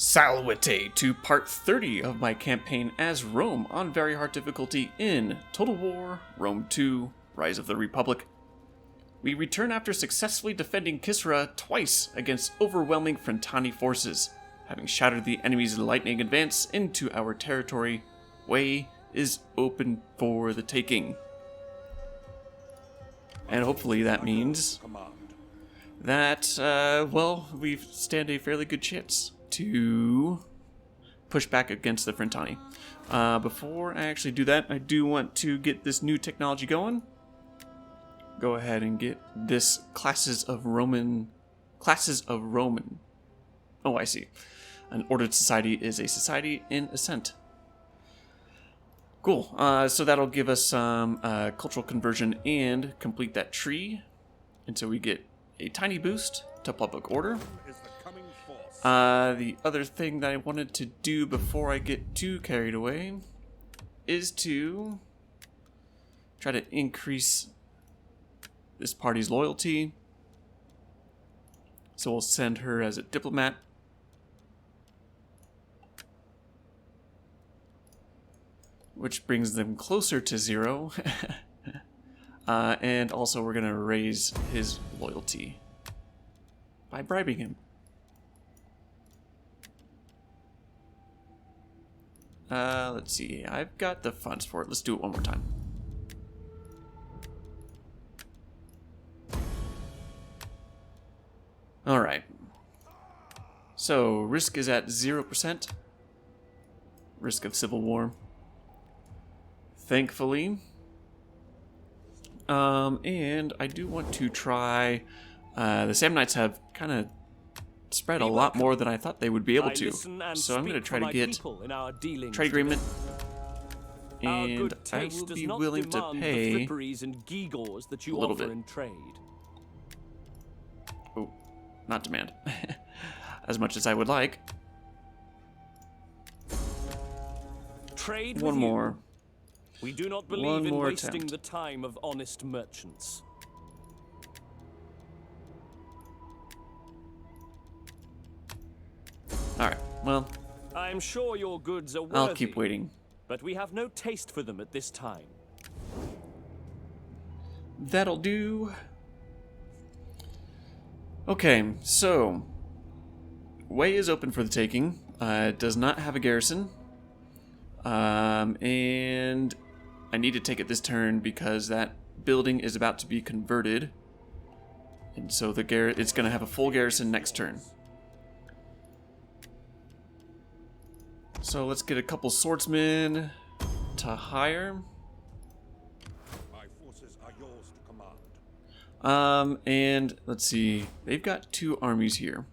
Salvete to part 30 of my campaign as Rome on very hard difficulty in Total War Rome 2 Rise of the Republic. We return after successfully defending Kisra twice against overwhelming Frentani forces. Having shattered the enemy's lightning advance into our territory, way is open for the taking. And hopefully that means that, we stand a fairly good chance to push back against the Frentani. Before I actually do that, I do want to get this new technology going. Go ahead and get this classes of Roman. Oh, I see. An ordered society is a society in ascent. Cool. So that'll give us some cultural conversion and complete that tree until we get a tiny boost to public order. The other thing that I wanted to do before I get too carried away is to try to increase this party's loyalty. So we'll send her as a diplomat. Which brings them closer to 0. And also we're going to raise his loyalty by bribing him. Let's see. I've got the funds for it. Let's do it one more time. Alright. So, risk is at 0%. Risk of civil war. Thankfully. And I do want to try... the Samnites have kind of spread a lot more than I thought they would be able to. So I'm going to try to get trade agreement. And I will be willing to pay a little bit. Oh, not demand. As much as I would like. One more. We do not believe in wasting the time of honest merchants. Alright, well, I am sure your goods are worthy, I'll keep waiting. But we have no taste for them at this time. That'll do. Okay, so way is open for the taking. It does not have a garrison. And I need to take it this turn because that building is about to be converted. And so it's going to have a full garrison next turn. So let's get a couple swordsmen to hire. My forces are yours to command. And let's see. They've got 2 armies here.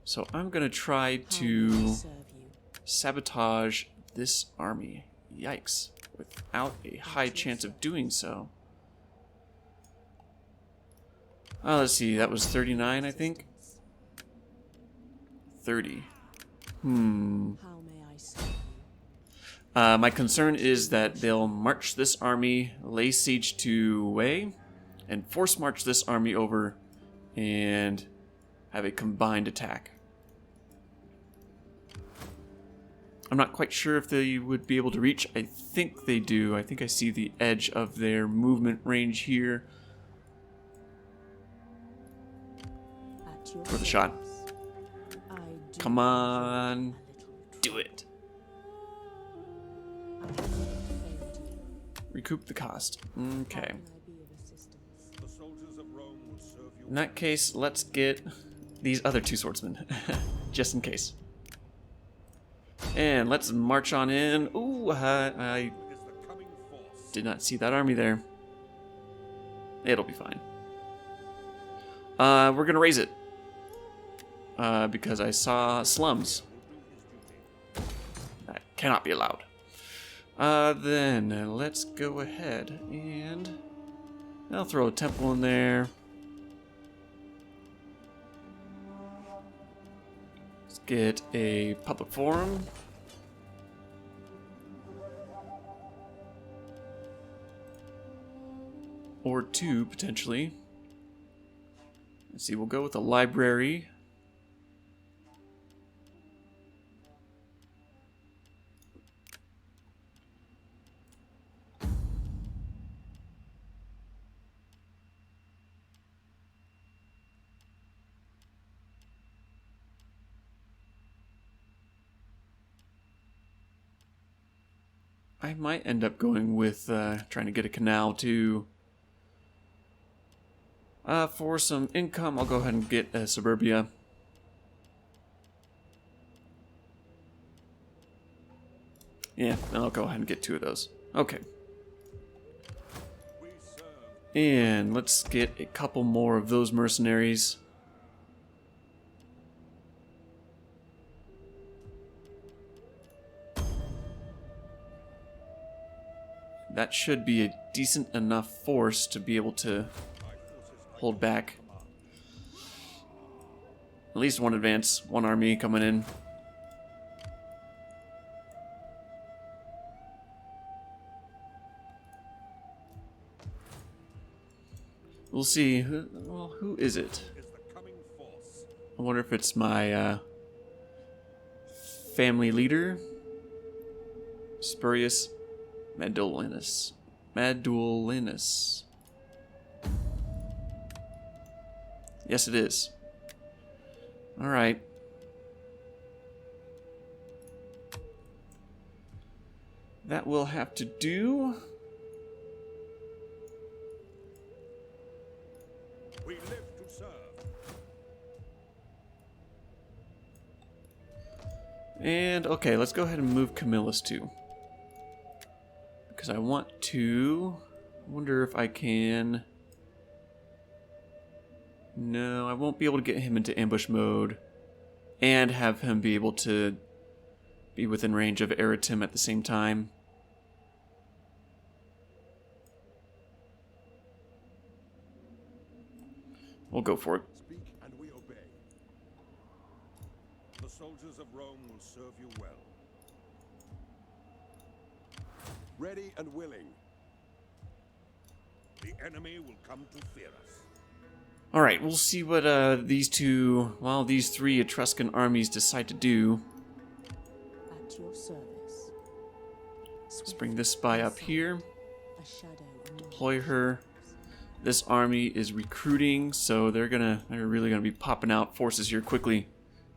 So I'm going to try to sabotage this army. Yikes. Without a high chance of doing so. Let's see. That was 39, I think. 30. My concern is that they'll march this army, lay siege to Wei, and force march this army over and have a combined attack. I'm not quite sure if they would be able to reach. I think they do. I think I see the edge of their movement range here. For the shot. Come on. Do it. Recoup the cost. Okay. In that case, let's get these other 2 swordsmen. Just in case. And let's march on in. Ooh, I did not see that army there. It'll be fine. We're going to raise it. Because I saw slums. That cannot be allowed. Then let's go ahead and I'll throw a temple in there. Let's get a public forum. Or 2, potentially. Let's see, we'll go with a library. I might end up going with trying to get a canal too. For some income, I'll go ahead and get Suburbia. Yeah, I'll go ahead and get 2 of those. Okay. And let's get a couple more of those mercenaries. That should be a decent enough force to be able to hold back at least one advance, one army coming in. We'll see. Well, who is it? I wonder if it's my family leader, Spurius Madulinus. Yes, it is. All right. That will have to do. We live to serve. And okay, let's go ahead and move Camillus too. Because I want to... wonder if I can... No, I won't be able to get him into ambush mode and have him be able to be within range of Eritim at the same time. We'll go for it. Speak and we obey. The soldiers of Rome will serve you well. Ready and willing. The enemy will come to fear us. Alright, we'll see what these 3 Etruscan armies decide to do. At your service. Let's bring this spy up here. Deploy her. This army is recruiting, so they're really gonna be popping out forces here quickly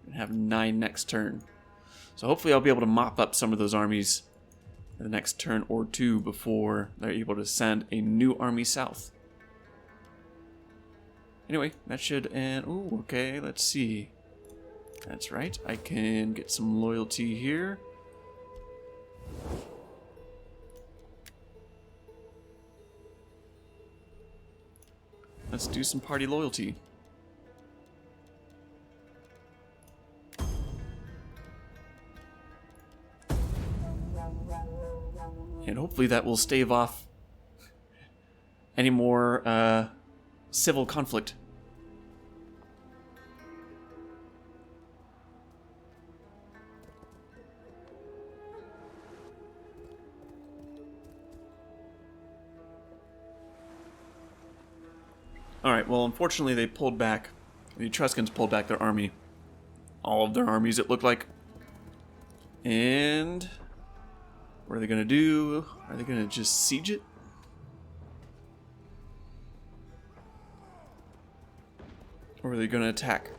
and have 9 next turn. So hopefully I'll be able to mop up some of those armies in the next turn or 2 before they're able to send a new army south. Anyway, that should end. Oh, okay, let's see. That's right, I can get some loyalty here. Let's do some party loyalty. And hopefully that will stave off any more civil conflict. Alright, well, unfortunately they pulled back. The Etruscans pulled back their army. All of their armies, it looked like. And what are they going to do? Are they going to just siege it? Or are they going to attack?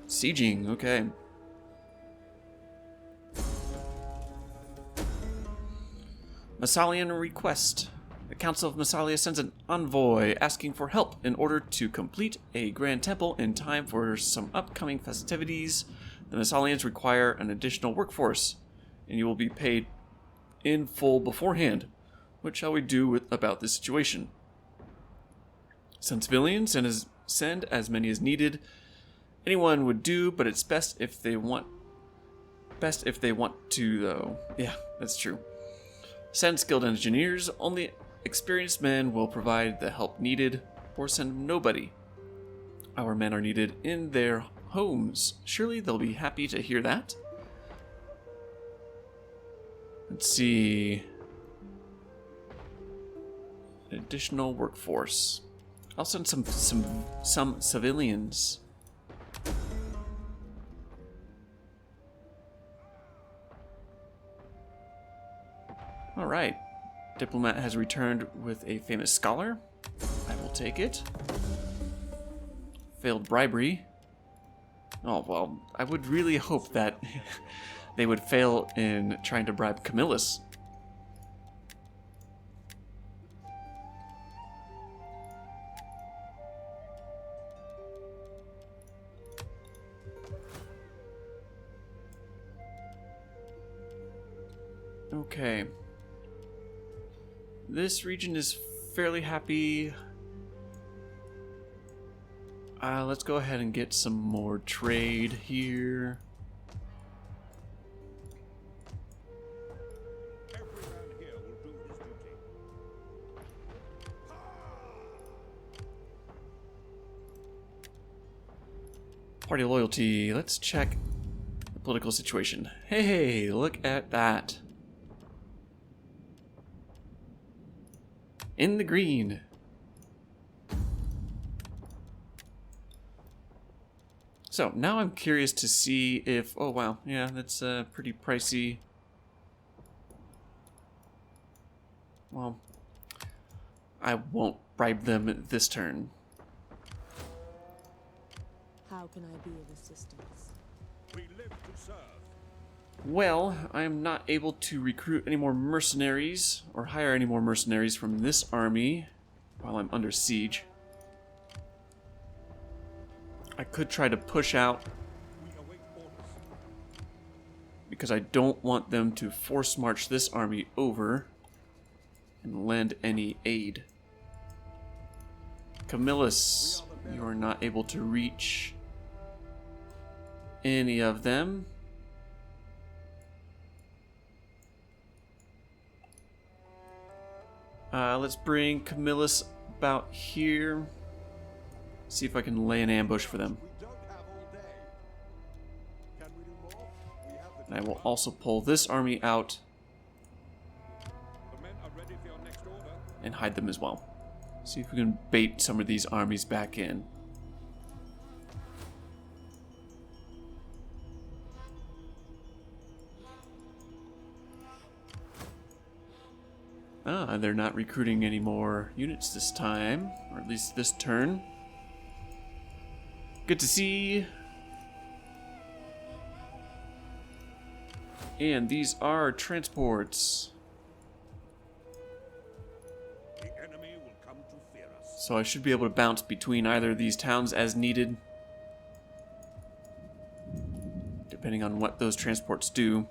Sieging, okay. Massalian request. The Council of Massalia sends an envoy asking for help in order to complete a grand temple in time for some upcoming festivities. The Massalians require an additional workforce, and you will be paid in full beforehand. What shall we do about this situation? Send civilians and send as many as needed. Anyone would do, but it's best if they want to, though. Yeah, that's true. Send skilled engineers. Only experienced men will provide the help needed, or send nobody. Our men are needed in their homes. Surely they'll be happy to hear that. Let's see. Additional workforce. I'll send some civilians. All right. Diplomat has returned with a famous scholar. I will take it. Failed bribery. Oh, well, I would really hope that they would fail in trying to bribe Camillus. Okay. This region is fairly happy. Let's go ahead and get some more trade here. Every man here will do his duty. Party loyalty. Let's check the political situation. Hey, look at that. In the green. So now I'm curious to see if, oh wow, yeah, that's pretty pricey. Well, I won't bribe them this turn. How can I be of assistance? We live to serve. Well, I am not able to recruit any more mercenaries or hire any more mercenaries from this army while I'm under siege. I could try to push out We await orders. because I don't want them to force march this army over and lend any aid. Camillus, you are not able to reach any of them. Let's bring Camillus about here. See if I can lay an ambush for them. We don't have all day. Can we do more? We have the And I will also pull this army out The men are ready for your next order. and hide them as well. See if we can bait some of these armies back in. Ah, they're not recruiting any more units this time, or at least this turn. Good to see. And these are transports. The enemy will come to fear us. So I should be able to bounce between either of these towns as needed, depending on what those transports do.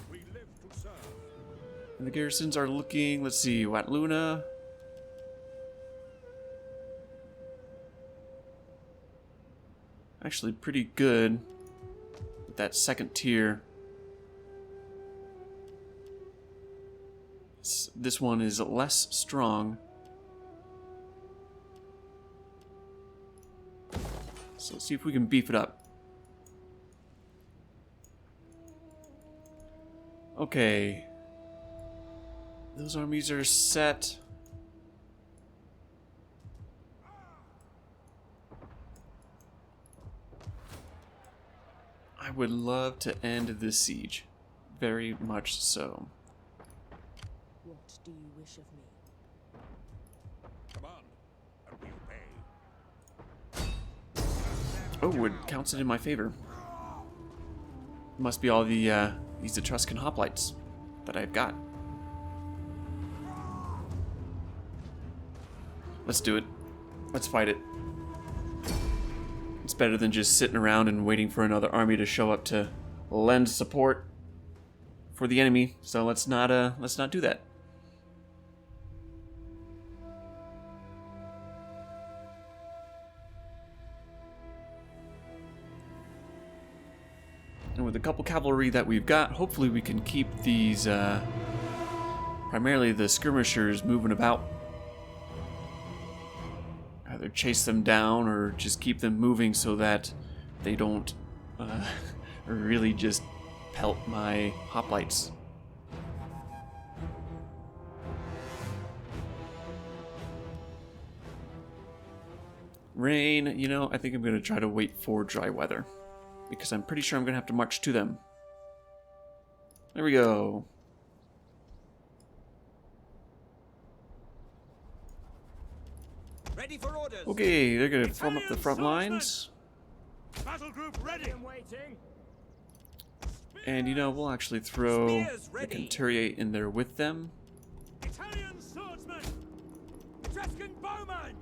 We live to serve. And the garrisons are looking, let's see, Wat Luna. Actually pretty good with that second tier. This one is less strong. So let's see if we can beef it up. Okay. Those armies are set. I would love to end this siege. Very much so. What do you wish of me? Command, and we obey. Oh, it counts it in my favor. Must be all the these Etruscan hoplites that I've got. Let's do it. Let's fight it. It's better than just sitting around and waiting for another army to show up to lend support for the enemy. So let's not do that. And with a couple cavalry that we've got, hopefully we can keep these primarily the skirmishers moving about. Either chase them down or just keep them moving so that they don't really just pelt my hoplites. Rain, you know, I think I'm going to try to wait for dry weather, because I'm pretty sure I'm going to have to march to them. There we go. Ready for orders. Okay, they're going to form up the front lines. Battle group ready. I'm waiting. And you know, we'll actually throw the Conturier in there with them. Italian swordsman. Etruscan bowman.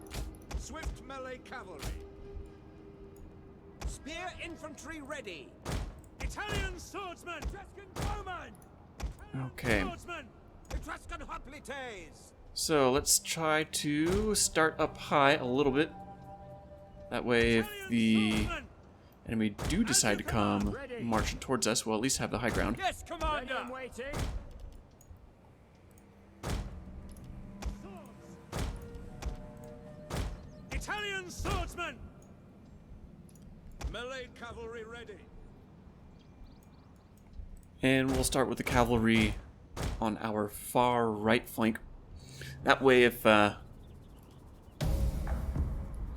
Swift melee cavalry. Spear infantry ready. Italian swordsman. Etruscan bowman. Okay. Swordsman. Etruscan hoplites. So let's try to start up high a little bit. That way, if the enemy do decide to come marching towards us, we'll at least have the high ground. Yes, commander. I'm waiting. Italian swordsman. Melee cavalry ready. And we'll start with the cavalry on our far right flank. That way, if I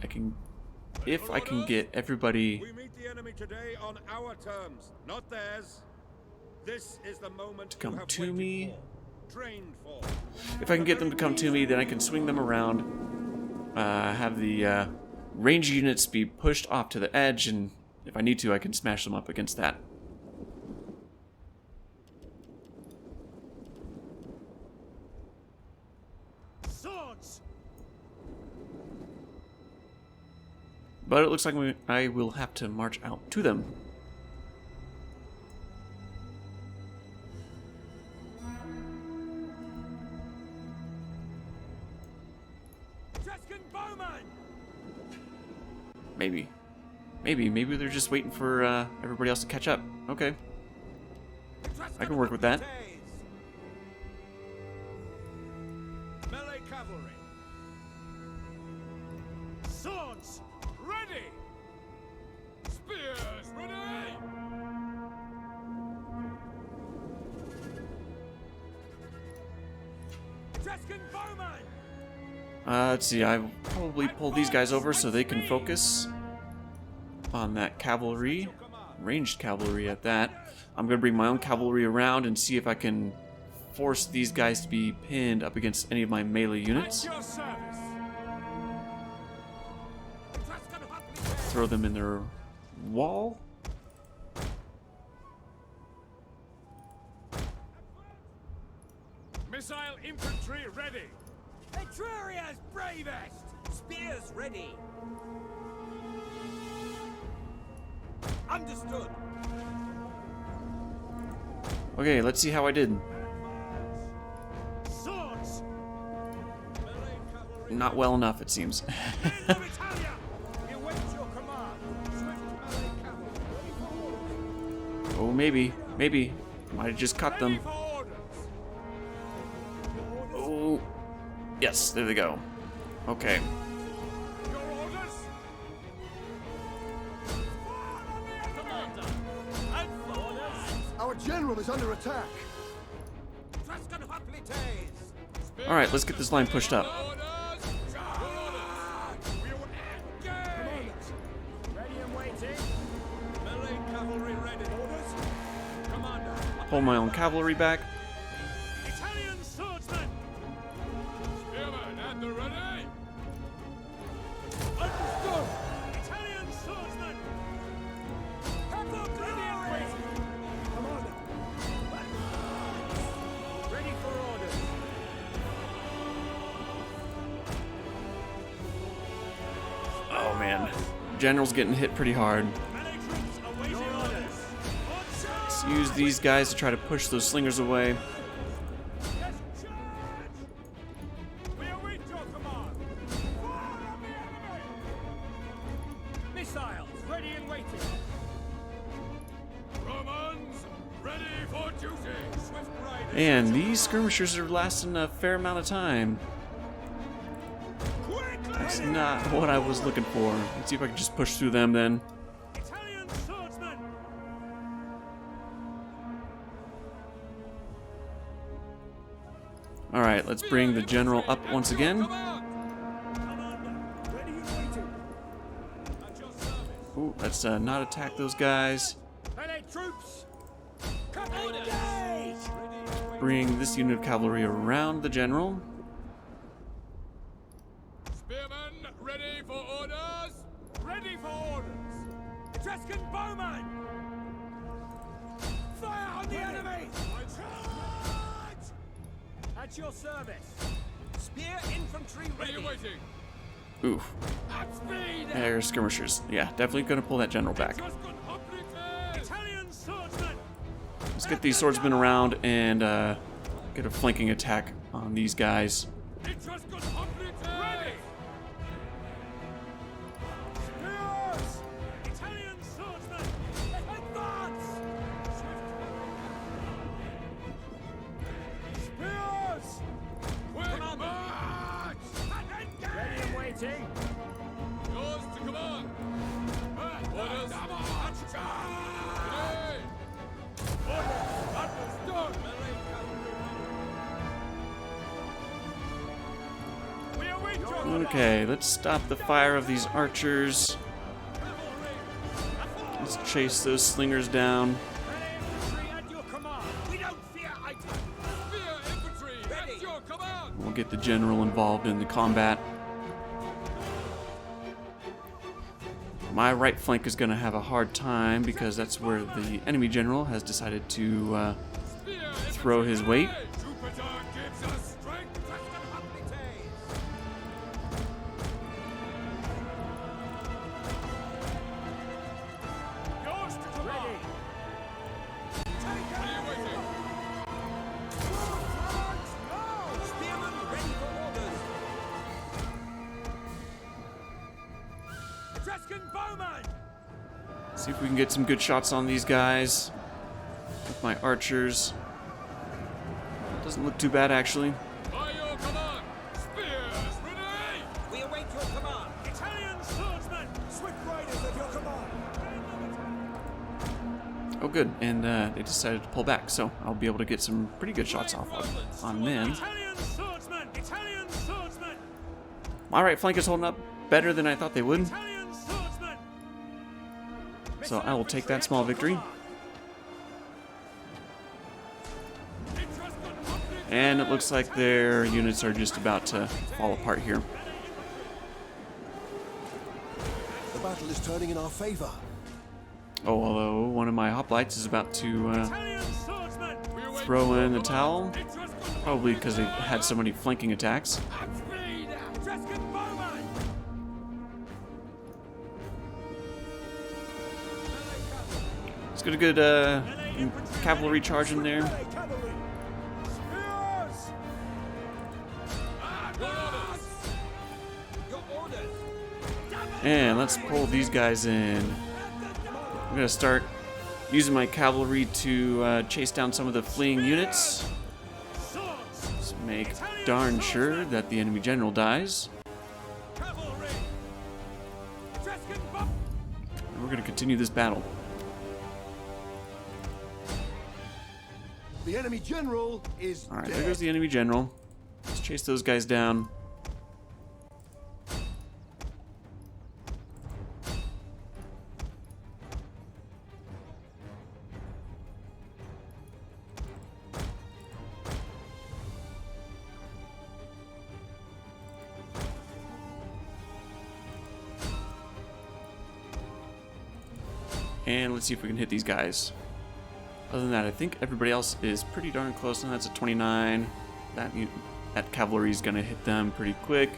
can get everybody We meet the enemy today on our terms, not theirs. This is the moment to come you have to waited me. for, trained for. If I can get them to come to me, then I can swing them around. Have the range units be pushed off to the edge, and if I need to, I can smash them up against that. Swords. But it looks like I will have to march out to them. Etruscan bowman. Maybe they're just waiting for everybody else to catch up. Okay, I can work with that. Melee cavalry. Swords ready. Spears ready. Etruscan bowman. Let's see, I'll probably pull these guys over so they can focus on that cavalry, ranged cavalry at that. I'm going to bring my own cavalry around and see if I can force these guys to be pinned up against any of my melee units. At your service. Throw them in their wall. Missile infantry ready. Etruria's bravest. Spears ready. Understood. Okay, let's see how I did. Swords. Melee cavalry. Not well enough, it seems. Men of Italia. We await your command. Swift melee cavalry. Oh, maybe. Might have just cut them. Ready for orders. Oh, yes, there they go. Okay. Your orders. Commander. And orders. Our general is under attack. Etruscan hoplites. All right, let's get this line pushed up. Orders. Your orders. We will engage. Ready and waiting. Melee cavalry ready. Orders. Commander. Pull my own cavalry back. Italian swordsman. Spearman at the ready. Understood. Italian swordsman. Cavalry ready and waiting. Commander. Ready for orders. Oh man, General's getting hit pretty hard. Melee troops awaiting orders. Let's use these guys to try to push those slingers away. Yes, charge! We await your command. Fire on the enemy. Missiles ready and waiting. Romans, ready for duty. Swift riders. And these skirmishers are lasting a fair amount of time. That's not what I was looking for. Let's see if I can just push through them then. Italian swordsman. Alright, let's bring the general up once again. Commander, ready and waiting. At your service. Ooh, let's not attack those guys. Melee troops. Come engage. Bring this unit of cavalry around the general. Spearmen, ready for orders. Ready for orders. Etruscan bowman! Fire on the enemy! Charge! At your service. Spear infantry ready. Are you waiting? Oof. They're skirmishers. Yeah, definitely gonna pull that general back. Italian swordsman! Let's get these swordsmen around and get a flanking attack on these guys. Etruscan ready! Spears! Italian swordsman! Advance! Spears! Quick march! Ready and waiting. Yours to command. Orders. Charge! Orders. Understood. We await your command. Okay, let's stop the fire of these archers. Let's chase those slingers down. Infantry at your command. We don't fear items. Spear infantry at your command. We'll get the general involved in the combat. My right flank is going to have a hard time because that's where the enemy general has decided to throw his weight. Jupiter gives us strength. Yours to command. Spearmen ready for orders. Etruscan bowman. See if we can get some good shots on these guys with my archers. Doesn't look too bad, actually. By your command. Spears ready. We await your command. Italian swordsmen. Swift riders at your command. Oh, good. And they decided to pull back, so I'll be able to get some pretty good shots off on them. Italian swordsmen. Italian swordsmen. My right flank is holding up better than I thought they would, Italian swordsmen. so I will take that small victory. And it looks like their units are just about to fall apart here. The battle is turning in our favor. Oh, although one of my hoplites is about to Italian swordsmen. throw in the towel, probably because they had so many flanking attacks. Speed. Etruscan bowman. Let's get a good cavalry charge in there. Cavalry. Spears. Your orders. And let's pull these guys in. I'm going to start using my cavalry to chase down some of the fleeing units. Let's make darn sure that the enemy general dies. Cavalry. Etruscan bowman. And we're going to continue this battle. The enemy general is Alright, dead. there goes the enemy general. Let's chase those guys down. And let's see if we can hit these guys. Other than that, I think everybody else is pretty darn close, and that's a 29. That cavalry is going to hit them pretty quick.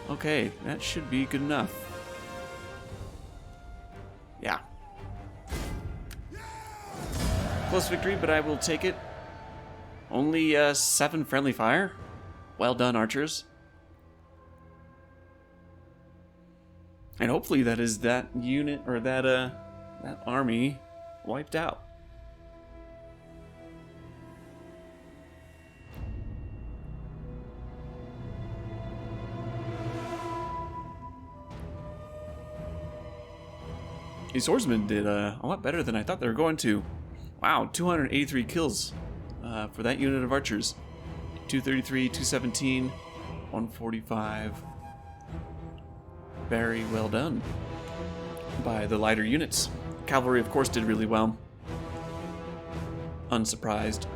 Okay, that should be good enough. Yeah. Close victory, but I will take it. Only 7 friendly fire. Well done, archers. And hopefully that is that unit, or that army wiped out. These swordsmen did a lot better than I thought they were going to. Wow, 283 kills for that unit of archers. 233, 217, 145. Very well done by the lighter units. Cavalry, of course, did really well. Unsurprised.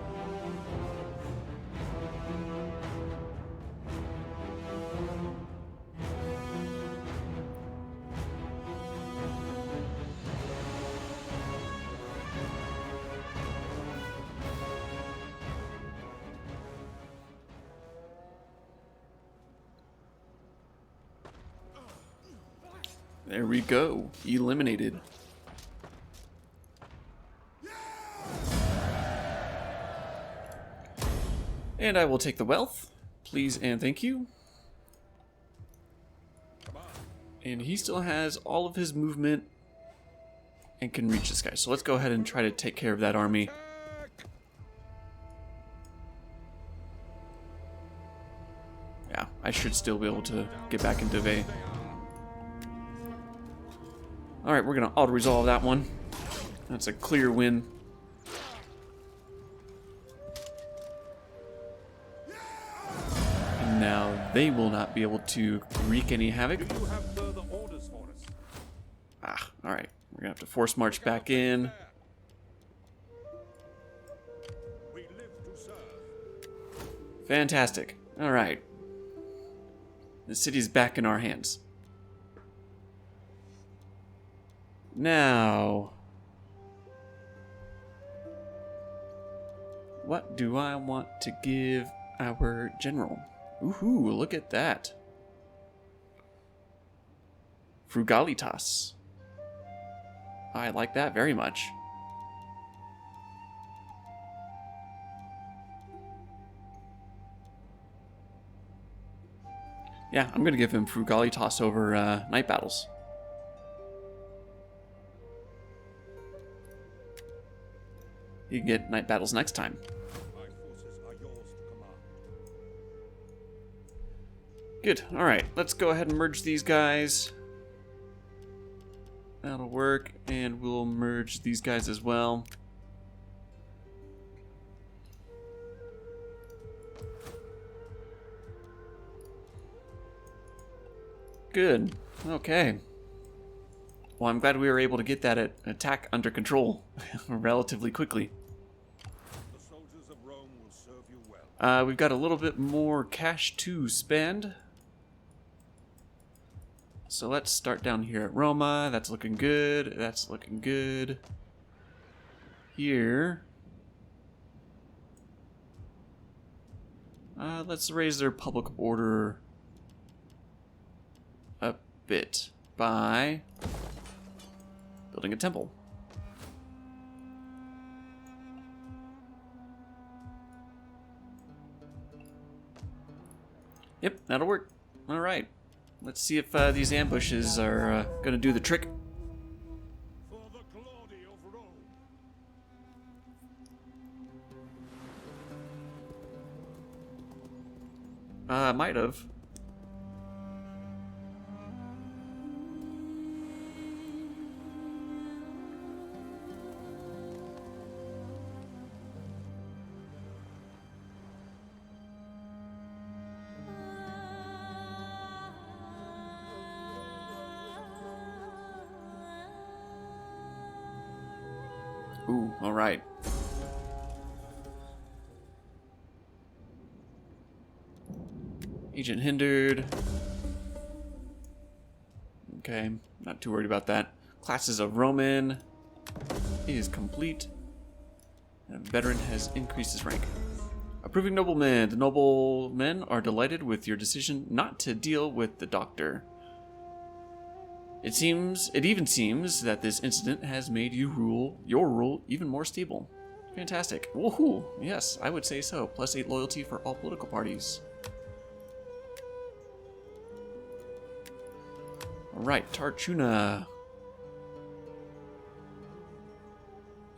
There we go. Eliminated. And I will take the wealth. Please and thank you. And he still has all of his movement and can reach this guy. So let's go ahead and try to take care of that army. Yeah, I should still be able to get back into Vey. Alright, we're going to auto-resolve that one. That's a clear win. And now they will not be able to wreak any havoc. Ah, alright. We're going to have to force march back in. Fantastic. Alright. The city's back in our hands. Now, what do I want to give our general? Ooh, look at that. Frugalitas. I like that very much. Yeah, I'm going to give him Frugalitas over Night Battles. You can get Night Battles next time. My forces are yours to command. Good. Alright, let's go ahead and merge these guys. That'll work, and we'll merge these guys as well. Good. Okay. Well, I'm glad we were able to get that attack under control relatively quickly. The soldiers of Rome will serve you well. We've got a little bit more cash to spend. So let's start down here at Roma. That's looking good. That's looking good. Here. Let's raise their public order a bit by building a temple. Yep, that'll work. All right. Let's see if these ambushes are going to do the trick. For the glory of Rome. Might have. Ooh, all right. Agent hindered. Okay, not too worried about that. Classes of Roman is complete. And a veteran has increased his rank. Approving noblemen. The noblemen are delighted with your decision not to deal with the doctor. It even seems that this incident has made your rule even more stable. Fantastic. Woohoo! Yes, I would say so. +8 loyalty for all political parties. Alright, Tarchuna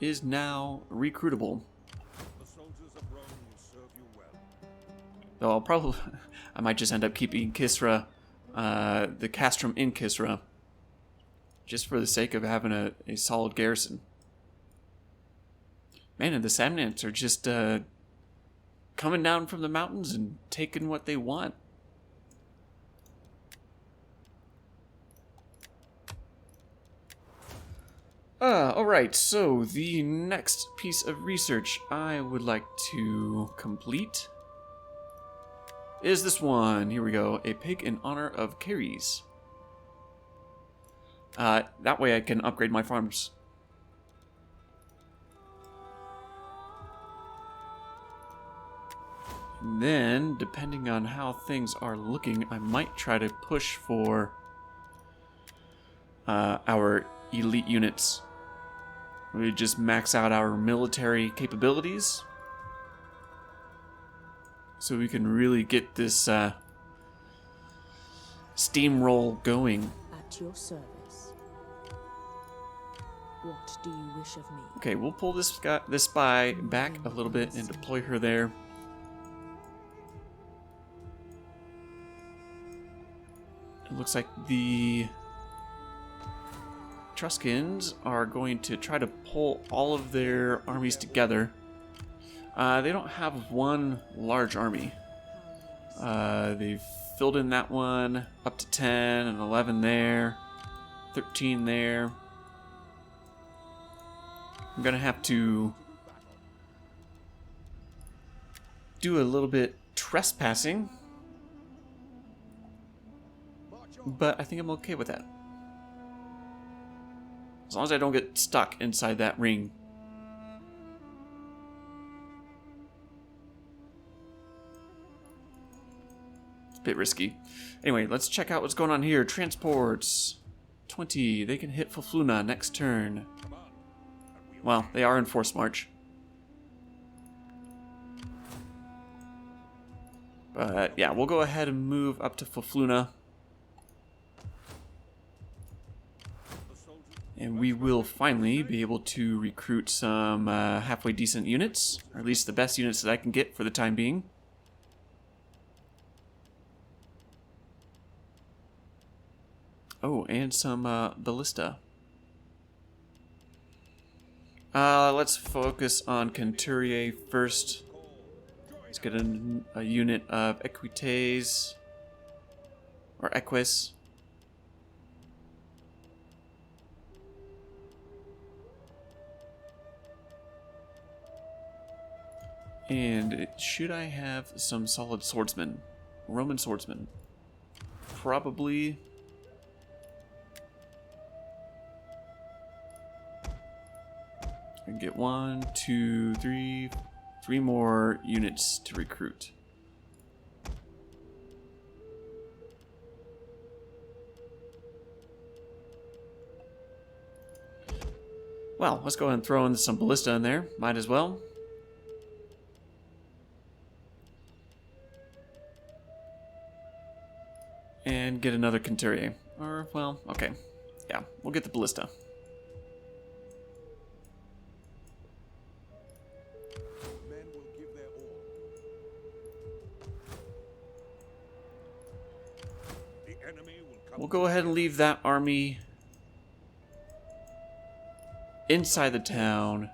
is now recruitable. The soldiers of Rome will serve you well. Though I might just end up keeping Kisra, the castrum in Kisra, just for the sake of having a solid garrison. Man, and the Samnites are just coming down from the mountains and taking what they want. Alright, so the next piece of research I would like to complete is this one. Here we go. A pig in honor of Ceres. That way I can upgrade my farms. And then, depending on how things are looking, I might try to push for our elite units. We just max out our military capabilities so we can really get this steamroll going. At your service. What do you wish of me? Okay, we'll pull this spy back a little bit and deploy her there. It looks like the Etruscans are going to try to pull all of their armies together. They don't have one large army. They've filled in that one up to 10 and 11 there, 13 there. I'm gonna have to do a little bit trespassing, but I think I'm okay with that. As long as I don't get stuck inside that ring. It's a bit risky. Anyway, let's check out what's going on here. Transports. 20. They can hit Fafluna next turn. Well, they are in forced march. But yeah, we'll go ahead and move up to Fafluna. And we will finally be able to recruit some halfway decent units, or at least the best units that I can get for the time being. Oh, and some ballista. Let's focus on Conturier first. Let's get a unit of Equites, or Equus. And should I have some solid swordsmen? Roman swordsmen? Probably. I can get 1, 2, 3, 3 more units to recruit. Well, let's go ahead and throw in some ballista in there. Might as well. And get another Conturier. Or, well, okay. Yeah, we'll get the ballista. Men will give their all. The enemy will come. We'll go ahead and leave that army inside the town.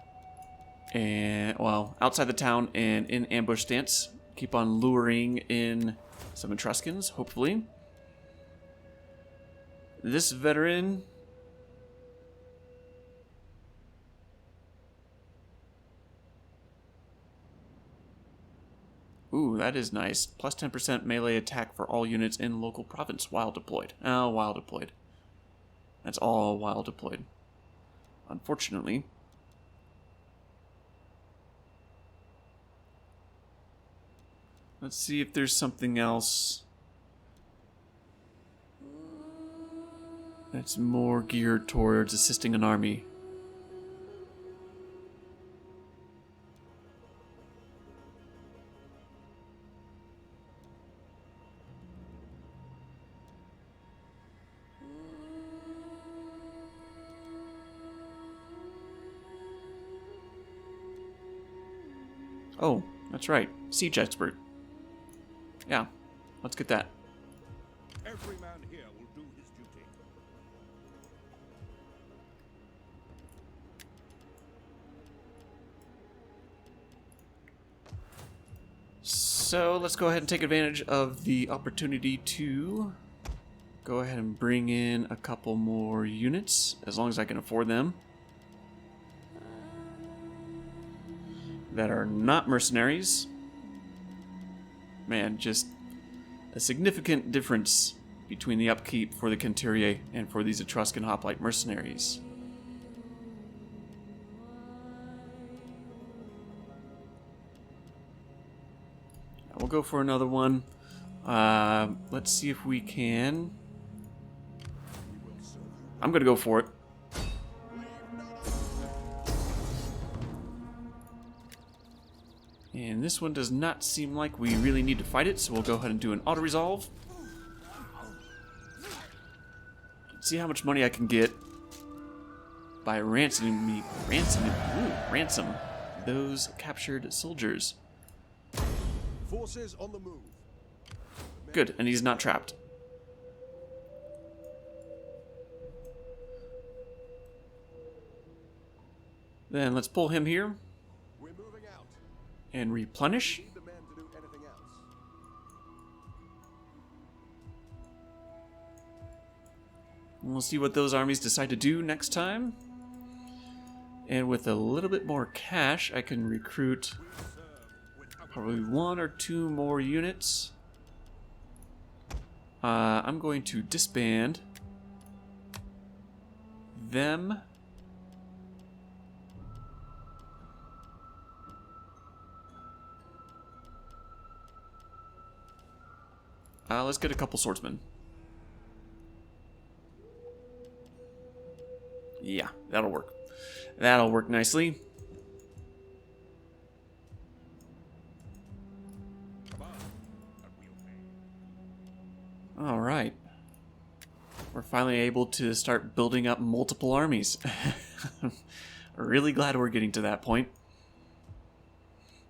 And, well, outside the town and in ambush stance. Keep on luring in some Etruscans, hopefully. This veteran... Ooh, that is nice. Plus 10% melee attack for all units in local province while deployed. Oh, while deployed. That's all while deployed. Unfortunately. Let's see if there's something else that's more geared towards assisting an army. Oh, that's right. Siege expert. Yeah, let's get that. Every man here will do his duty. So let's go ahead and take advantage of the opportunity to go ahead and bring in a couple more units, as long as I can afford them, that are not mercenaries. Man, just a significant difference between the upkeep for the Conturier and for these Etruscan hoplite mercenaries. We'll go for another one. Let's see if we can I'm gonna go for it. And this one does not seem like we really need to fight it, so we'll go ahead and do an auto-resolve. See how much money I can get by ransom those captured soldiers. Forces on the move. Good, and he's not trapped. Then let's pull him here We're moving out. and replenish. Need the men to do anything else. And we'll see what those armies decide to do next time. And with a little bit more cash, I can recruit probably 1 or 2 more units. I'm going to disband them. Let's get a couple swordsmen. Yeah, that'll work. That'll work nicely. All right. We're finally able to start building up multiple armies. Really glad we're getting to that point.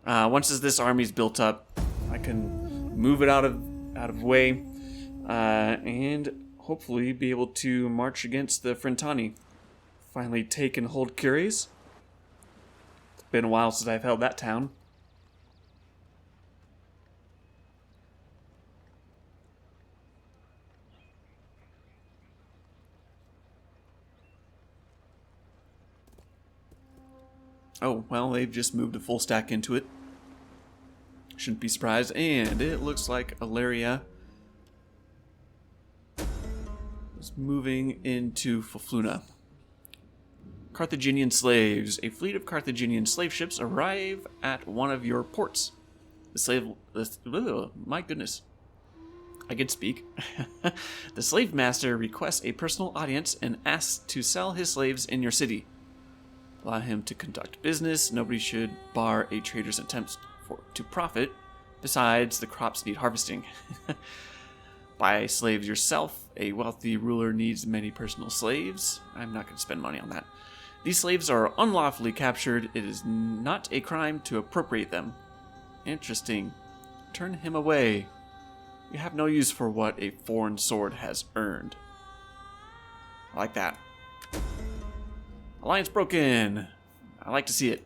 Once this army's built up, I can move it out of way and hopefully be able to march against the Frentani. Finally take and hold Cures. It's been a while since I've held that town. Oh, well, they've just moved a full stack into it. Shouldn't be surprised. And it looks like Ilaria is moving into Fafluna. Carthaginian slaves. A fleet of Carthaginian slave ships arrive at one of your ports. My goodness. I can speak. The slave master requests a personal audience and asks to sell his slaves in your city. Allow him to conduct business. Nobody should bar a trader's attempts to profit. Besides, the crops need harvesting. Buy slaves yourself. A wealthy ruler needs many personal slaves. I'm not going to spend money on that. These slaves are unlawfully captured. It is not a crime to appropriate them. Interesting. Turn him away. You have no use for what a foreign sword has earned. I like that. Alliance broken. I like to see it.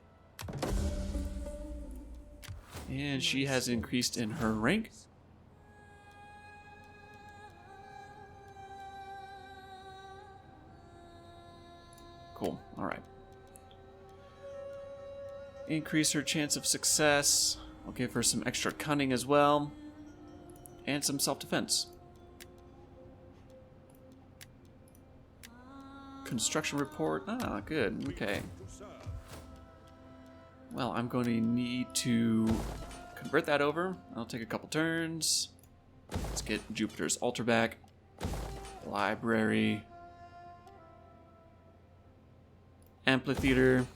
And she has increased in her rank. Cool. All right. Increase her chance of success. I'll give her some extra cunning as well. And some self-defense. Construction report. Ah, good. Okay. Well, I'm going to need to convert that over. I'll take a couple turns. Let's get Jupiter's altar back. Library. Amphitheater.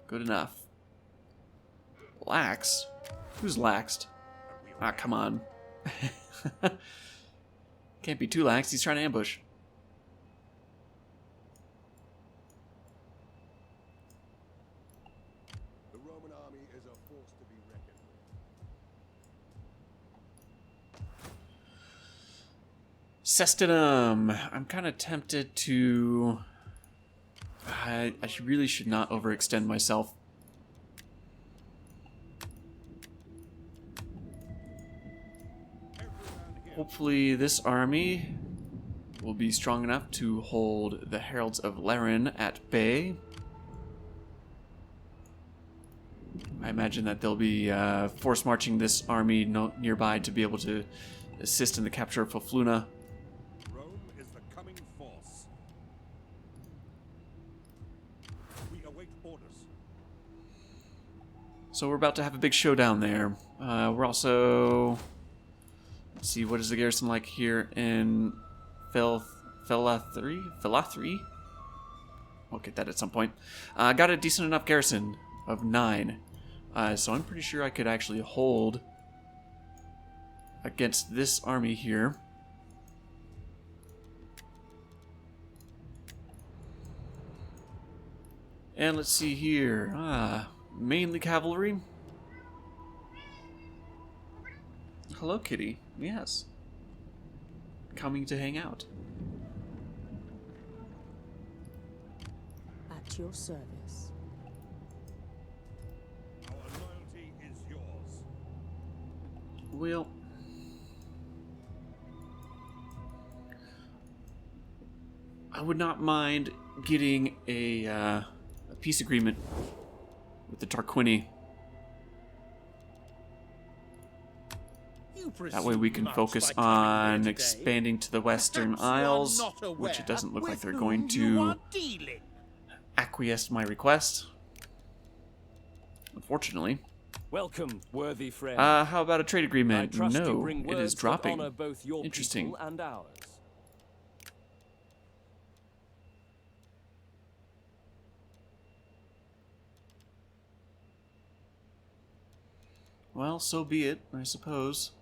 Good enough. Lax? Who's laxed? Ah, come on. Can't be too lax. He's trying to ambush. The Roman army is a force to be reckoned with. Sestinum. I'm kind of tempted to... I really should not overextend myself. Hopefully this army will be strong enough to hold the Heralds of Laren at bay. I imagine that they'll be force marching this army nearby to be able to assist in the capture of Fafluna. Rome is the coming force. We await orders. So we're about to have a big showdown there. We're also... Let's see, what is the garrison like here in Philathri. We'll get that at some point. Got a decent enough garrison of 9. So I'm pretty sure I could actually hold against this army here. And let's see here. Mainly cavalry. Hello, kitty. Yes. Coming to hang out. At your service. Our loyalty is yours. Well, I would not mind getting a peace agreement with the Tarquini. That way we can focus on expanding to the Western Isles, which it doesn't look like they're going to acquiesce to my request. Unfortunately. Welcome, worthy friend. How about a trade agreement? I trust you No, bring it is words that dropping. honor both your Interesting. people and ours. Well, so be it, I suppose.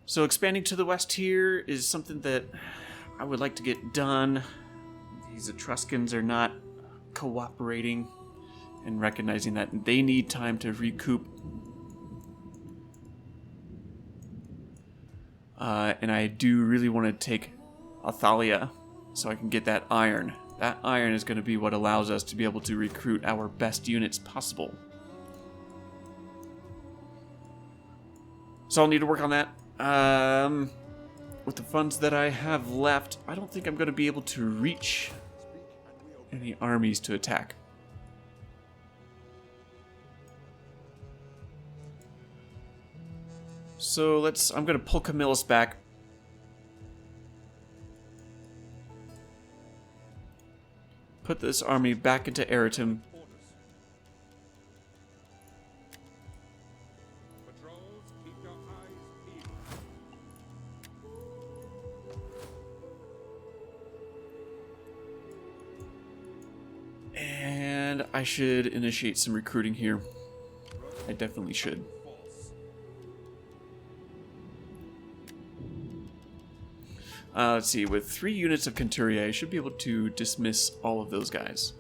So expanding to the west here is something that I would like to get done. These Etruscans are not cooperating and recognizing that they need time to recoup. And I do really want to take Athalia so I can get that iron. That iron is going to be what allows us to be able to recruit our best units possible. So I'll need to work on that. With the funds that I have left, I don't think I'm going to be able to reach any armies to attack. So I'm going to pull Camillus back. Put this army back into Eritum. Patrols, keep your eyes peeled. And I should initiate some recruiting here. I definitely should. Let's see, with 3 units of Centuria, I should be able to dismiss all of those guys.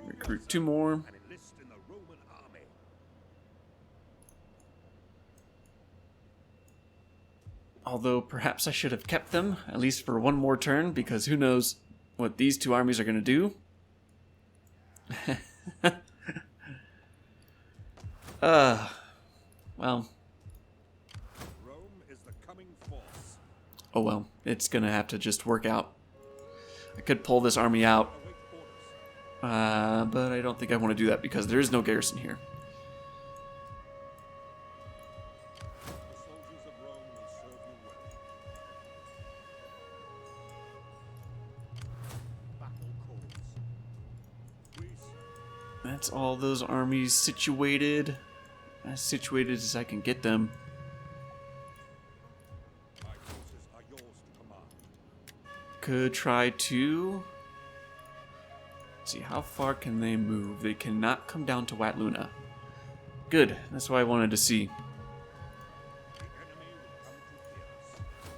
Recruit 2 more. And enlist in the Roman army. Although perhaps I should have kept them, at least for one more turn, because who knows what these 2 armies are going to do. Well. Rome is the coming force. Oh well, it's going to have to just work out. I could pull this army out, Await orders. but I don't think I want to do that because there is no garrison here. The soldiers of Rome will serve you well. Battle calls. Greece, That's all those armies situated. As situated as I can get them. my forces are yours to command. Could try to... Let's see, how far can they move? They cannot come down to Wat Luna. Good, that's what I wanted to see. The enemy will come to hear us.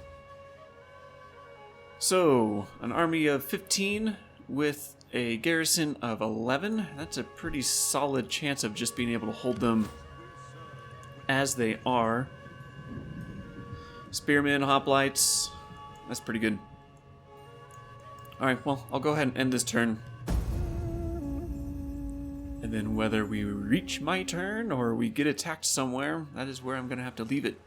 So, an army of 15 with a garrison of 11. That's a pretty solid chance of just being able to hold them as they are. Spearmen, hoplites. That's pretty good. Alright, well, I'll go ahead and end this turn. And then whether we reach my turn or we get attacked somewhere, that is where I'm going to have to leave it.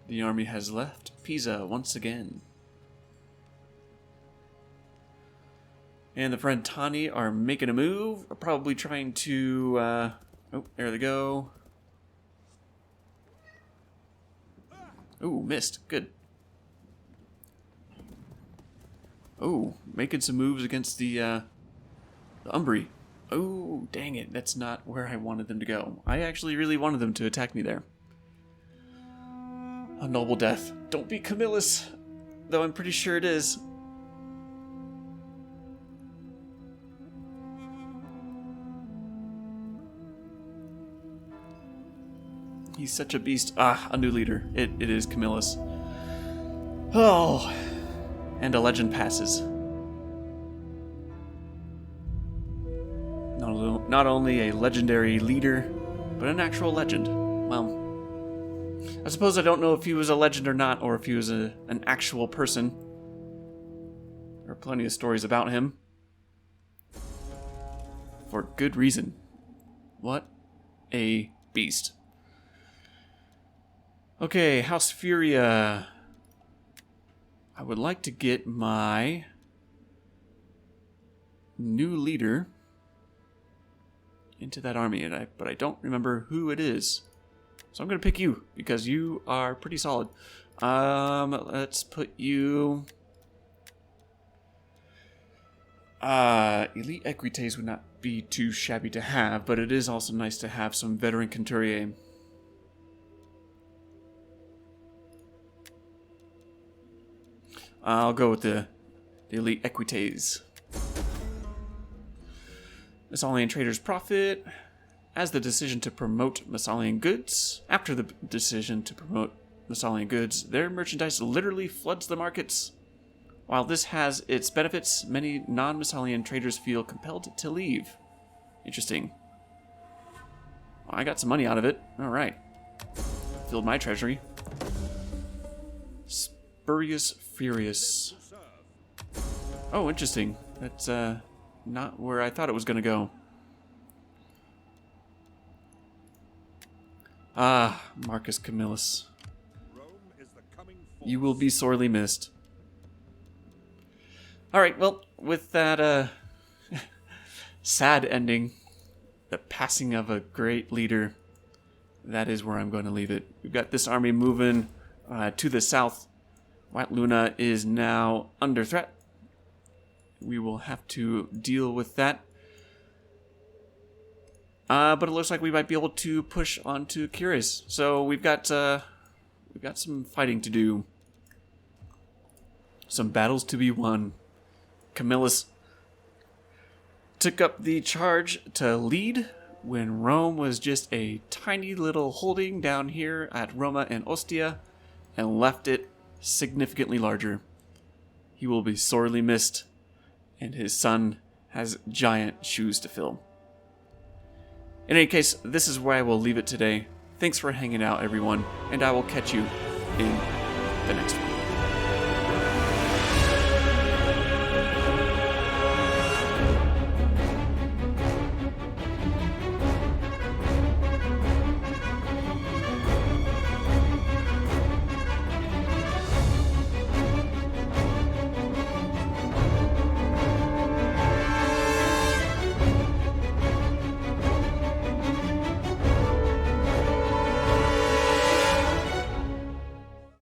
The army has left Pisa once again. And the Frentani are making a move. Are probably trying to... oh, there they go. Ooh, missed. Good. Oh, making some moves against the Umbri. Oh, dang it. That's not where I wanted them to go. I actually really wanted them to attack me there. A noble death. Don't be Camillus. Though I'm pretty sure it is. He's such a beast. Ah, a new leader. It is Camillus. Oh. And a legend passes. Not only a legendary leader, but an actual legend. Well, I suppose I don't know if he was a legend or not, or if he was an actual person. There are plenty of stories about him. For good reason. What a beast. Okay, House Furia. I would like to get my new leader into that army, but I don't remember who it is. So I'm going to pick you, because you are pretty solid. Let's put you... Elite Equites would not be too shabby to have, but it is also nice to have some veteran Conturier. I'll go with the Elite Equites. Massalian traders profit as the decision to promote Massalian goods. After the decision to promote Massalian goods, their merchandise literally floods the markets. While this has its benefits, many non-Massalian traders feel compelled to leave. Interesting. Well, I got some money out of it. Alright. Filled my treasury. Spurious Furious. Oh, interesting. That's not where I thought it was going to go. Ah, Marcus Camillus. You will be sorely missed. Alright, well, with that sad ending, the passing of a great leader, that is where I'm going to leave it. We've got this army moving to the south. White Luna is now under threat. We will have to deal with that. But it looks like we might be able to push on to Cures. So we've got some fighting to do. Some battles to be won. Camillus took up the charge to lead when Rome was just a tiny little holding down here at Roma and Ostia, and left it significantly larger. He will be sorely missed, and his son has giant shoes to fill. In any case, this is where I will leave it today. Thanks for hanging out, everyone, and I will catch you in the next one.